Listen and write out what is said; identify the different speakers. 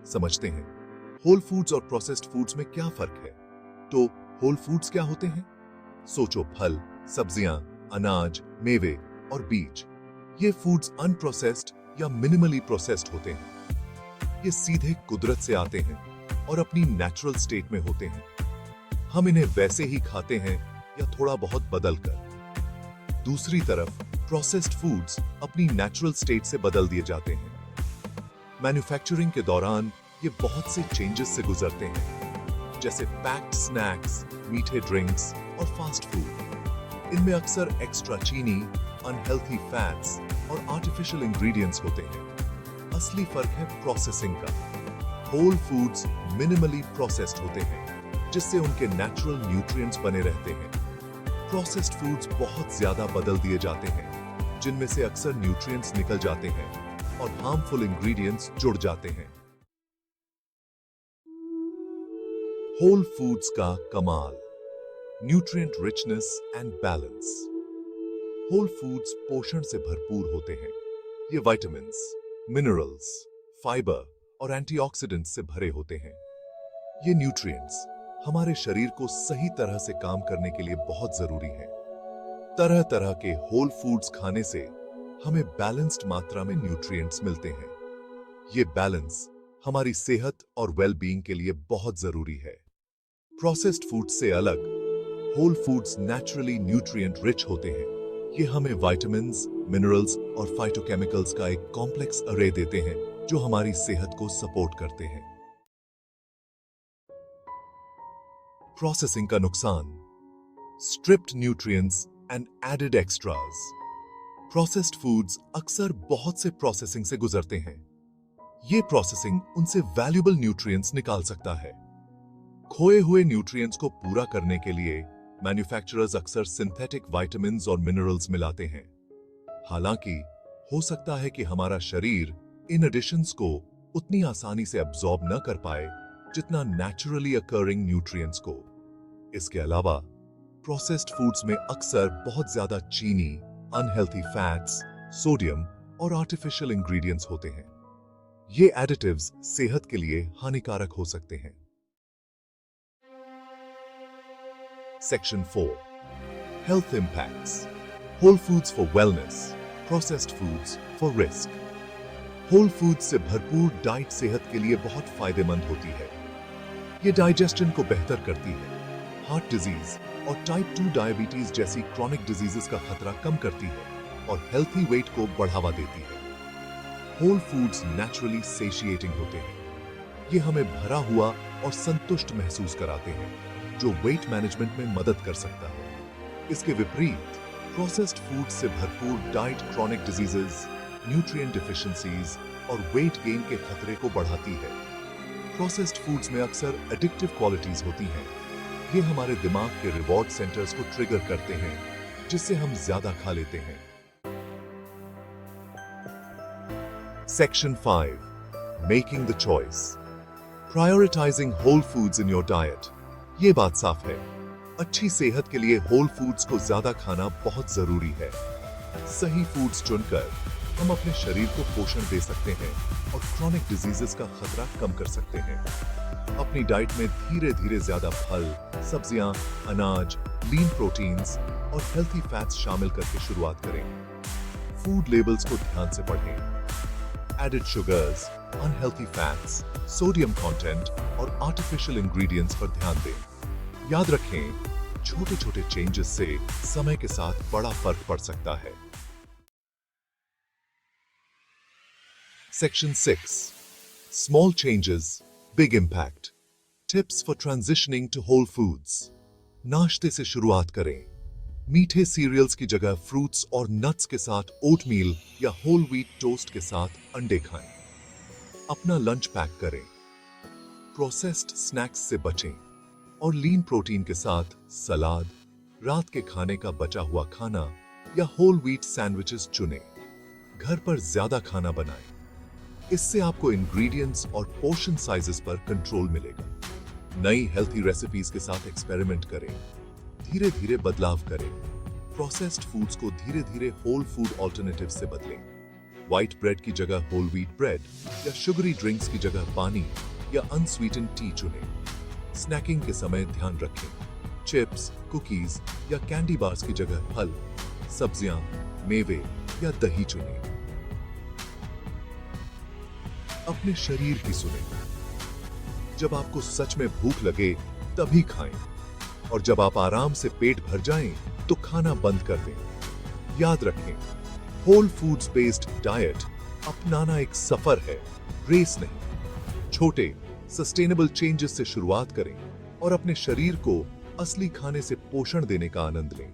Speaker 1: समझते हैं whole foods और प्रोसेस्ड फूड्स में क्या फर्क है। तो होल फूड्स क्या होते हैं? सोचो, फल, सब्जियां, अनाज, मेवे और बीज। ये फूड्स अनप्रोसेस्ड या मिनिमली प्रोसेस्ड होते हैं। ये सीधे कुदरत से आते हैं और अपनी नेचुरल स्टेट में होते हैं। हम इन्हें वैसे ही खाते हैं या थोड़ा बहुत बदल कर। दूसरी तरफ प्रोसेस्ड फूड्स अपनी नेचुरल स्टेट से बदल दिए जाते हैं। मैन्युफैक्चरिंग के दौरान ये बहुत से चेंजेस से गुजरते हैं, जैसे पैक्ड स्नैक्स, मीठे ड्रिंक्स और फास्ट फूड। इनमें अक्सर एक्स्ट्रा चीनी, अनहेल्थी फैट्स और आर्टिफिशियल इंग्रेडिएंट्स होते हैं। असली फर्क है प्रोसेसिंग का। होल फूड्स मिनिमली प्रोसेस्ड होते हैं, जिससे उनके नेचुरल न्यूट्रिएंट्स बने रहते हैं। प्रोसेस्ड फूड्स बहुत ज्यादा बदल दिए जाते हैं, जिनमें से अक्सर न्यूट्रिएंट्स निकल जाते हैं और हार्मफुल इंग्रेडिएंट्स जुड़ जाते हैं। होल फूड्स का कमाल, nutrient richness and balance. Whole foods पोषण से भरपूर होते हैं। ये विटामिन्स, मिनरल्स, फाइबर और एंटीऑक्सीडेंट्स से भरे होते हैं। ये न्यूट्रिएंट्स हमारे शरीर को सही तरह से काम करने के लिए बहुत जरूरी हैं। तरह तरह के होल फूड्स खाने से हमें बैलेंस्ड मात्रा में न्यूट्रिएंट्स मिलते हैं। ये बैलेंस हमारी सेहत और वेलबीइंग के लिए बहुत जरूरी है। प्रोसेस्ड फूड से अलग, whole foods naturally nutrient rich होते हैं। ये हमें विटामिन्स, मिनरल्स और फाइटोकेमिकल्स का एक कॉम्प्लेक्स अरे देते हैं, जो हमारी सेहत को सपोर्ट करते हैं। प्रोसेसिंग का नुकसान, stripped nutrients and added extras. Processed foods अक्सर बहुत से प्रोसेसिंग से गुजरते हैं। ये प्रोसेसिंग उनसे वैल्यूएबल न्यूट्रिएंट्स निकाल सकता है। खोए हुए न्यूट्रिएंट्स को पूरा करने के लिए मैन्युफैक्चरर्स अक्सर सिंथेटिक विटामिन्स और मिनरल्स मिलाते हैं। हालांकि हो सकता है कि हमारा शरीर इन एडिशंस को उतनी आसानी से अब्सॉर्ब न कर पाए जितना नेचुरली अकरिंग न्यूट्रिएंट्स को। इसके अलावा प्रोसेस्ड फूड्स में अक्सर बहुत ज्यादा चीनी, अनहेल्थी फैट्स, सोडियम और आर्टिफिशियल इंग्रेडिएंट्स होते हैं। ये एडिटिव्स सेहत के लिए हानिकारक हो सकते हैं। Section 4, health impacts. Whole foods for wellness, processed foods for risk. Whole foods से भरपूर डाइट सेहत के लिए बहुत फायदेमंद होती है। ये डाइजेशन को बेहतर करती है, हार्ट डिजीज और टाइप 2 डायबिटीज जैसी क्रॉनिक डिजीजेस का खतरा कम करती है और हेल्थी वेट को बढ़ावा देती है। होल फूड्स नेचुरली सेशिएटिंग होते हैं। ये हमें भरा हुआ और संतुष्ट महसूस कराते हैं, जो वेट मैनेजमेंट में मदद कर सकता है। इसके विपरीत प्रोसेस्ड फूड से भरपूर diet chronic diseases, nutrient deficiencies और वेट गेन के खतरे को बढ़ाती है। प्रोसेस्ड फूड्स में अक्सर एडिक्टिव क्वालिटीज होती हैं। ये हमारे दिमाग के रिवॉर्ड सेंटर्स को ट्रिगर करते हैं, जिससे हम ज्यादा खा लेते हैं। Section 5, making the choice, prioritising whole foods in your diet. ये बात साफ है, अच्छी सेहत के लिए होल फूड्स को ज्यादा खाना बहुत जरूरी है। सही फूड्स चुनकर हम अपने शरीर को पोषण दे सकते हैं और क्रॉनिक डिजीजेस का खतरा कम कर सकते हैं। अपनी डाइट में धीरे धीरे ज्यादा फल, सब्जियां, अनाज, लीन प्रोटीन्स और हेल्थी फैट्स शामिल करके शुरुआत करें। फूड लेबल्स को ध्यान से पढ़ें। Added sugars, unhealthy fats, sodium content और आर्टिफिशियल इंग्रेडिएंट्स पर ध्यान दें। याद रखें, छोटे छोटे चेंजेस से समय के साथ बड़ा फर्क पड़ सकता है। Section 6, Small Changes, Big Impact. Tips for transitioning to whole foods. नाश्ते से शुरुआत करें। मीठे सीरियल्स की जगह फ्रूट्स और नट्स के साथ ओटमील या होल व्हीट टोस्ट के साथ अंडे खाएं। अपना लंच पैक करें। प्रोसेस्ड स्नैक्स से बचें और लीन प्रोटीन के साथ सलाद, रात के खाने का बचा हुआ खाना या होल व्हीट सैंडविचेस चुनें। घर पर ज्यादा खाना बनाएं। इससे आपको इंग्रेडिएंट्स और पोर्शन साइजेस पर कंट्रोल मिलेगा। नई हेल्थी रेसिपीज के साथ एक्सपेरिमेंट करें। धीरे धीरे बदलाव करें। प्रोसेस्ड फूड्स को धीरे धीरे होल फूड ऑल्टरनेटिव से बदलें। व्हाइट ब्रेड की जगह होल व्हीट ब्रेड या शुगरी ड्रिंक्स की जगह पानी या अनस्वीटेंड टी चुनें। स्नैकिंग के समय ध्यान रखें, चिप्स, कुकीज या कैंडी बार्स की जगह फल, सब्जियां, मेवे या दही चुनें। अपने शरीर की सुनें। जब आपको सच में भूख लगे तभी खाएं और जब आप आराम से पेट भर जाएं तो खाना बंद कर दें। याद रखें, होल फूड्स बेस्ड डाइट अपनाना एक सफर है, रेस नहीं। छोटे सस्टेनेबल चेंजेस से शुरुआत करें और अपने शरीर को असली खाने से पोषण देने का आनंद लें।